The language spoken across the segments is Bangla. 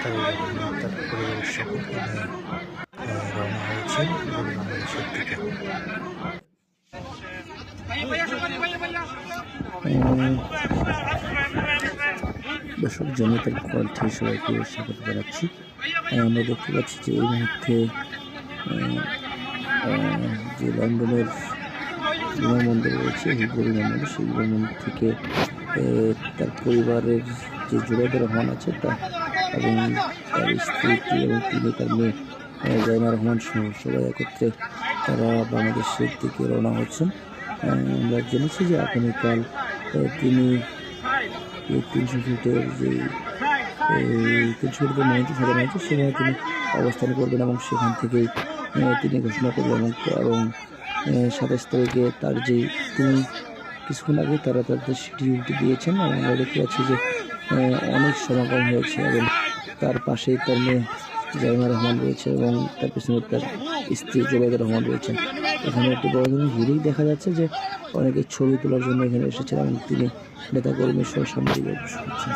তার পরিবারের সকলকে নিয়ে রওনা হয়েছেন এবং বাংলাদেশের দিকে। দর্শক জনতার কণ্ঠে সবাইকে স্বাগত জানাচ্ছি। আমরা দেখতে পাচ্ছি যে এই মুহূর্তে যে লন্ডনের বিমানবন্দর রয়েছে হিথ্রো বিমানবন্দর, সেই বিমানবন্দর থেকে তার পরিবারের যে জুবাইদুর রহমান আছে তা এবং তার স্ত্রী এবং তিনি তার মেয়ে জাইমা রহমান সহ সবাই একত্রে তারা বাংলাদেশের দিকে রওনা হচ্ছেন। আমরা জেনেছি যে আগামীকাল তিনি 300 ফিটের যে 300 ফিটের মঞ্চ সাজানো হয়েছে সেখানে তিনি অবস্থান করবেন এবং সেখান থেকেই তিনি ঘোষণা করবেন এবং 27 তারিখে তার যে তিনি কিছুক্ষণ আগে তারা তাদের শিডিউলটি দিয়েছেন এবং আমরা দেখতে পাচ্ছি যে অনেক সমাগম হয়েছে এবং তার পাশেই তার মেয়ে জাইমা রহমান রয়েছে এবং তার পিছনে তার স্ত্রী জুবাইদুর রহমান রয়েছেন। এখানে একটি বড় ধরনের ভিড়ই দেখা যাচ্ছে যে অনেকে ছবি তোলার জন্য এখানে এসেছেন এবং তিনি নেতাকর্মীর সহ সামনে দিকে অগ্রসর হচ্ছেন।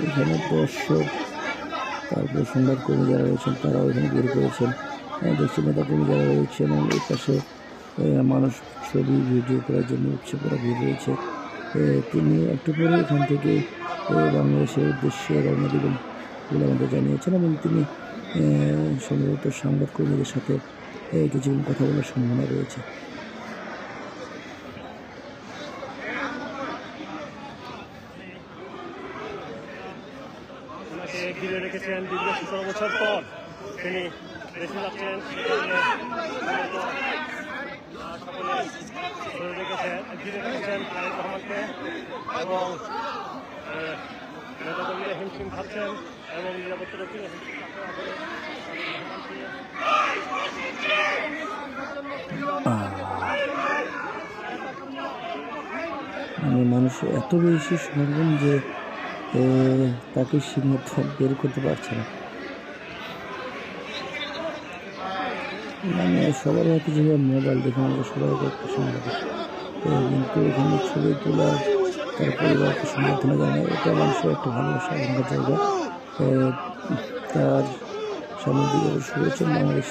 এখানে দর্শক তারপরে সংবাদকর্মী যারা রয়েছেন তারাও এখানে বের করেছেন, দেখছি নেতাকর্মী যারা রয়েছেন এবং এর পাশে মানুষ ছবি ভিডিও করার জন্য উৎসব করা ভিড় রয়েছে। তিনি একটু পরে এখান থেকে বাংলাদেশের উদ্দেশ্যে রওনা দেবেন বলে আমাদের জানিয়েছেন এবং তিনি সম্ভবত সংবাদকর্মীদের সাথে কিছুক্ষণ কথা বলার সম্ভাবনা রয়েছে। ঘিরে রেখেছেন দীর্ঘ 17 বছর পর তিনি দেশে যাচ্ছেন, ঘিরে রেখেছেন তারেক রহমানকে এবং নেতাকর্মীরা হিমশিম খাচ্ছেন এবং নিরাপত্তা রক্ষীরা মানুষ এত বেশি সমাগম যে তাকে ঠিকমতো বের করতে পারছে না। মানে সবার হাতে যেভাবে মোবাইল দেখে আমরা সবাই একটা সংবাদ, কিন্তু এখানে ছবি তোলা তার পরিবারকে সমর্থনা জানায় এটা মানুষের একটা ভালোবাসা জায়গা। তার সামনের দিকে শুরু হয়েছে বাংলাদেশ।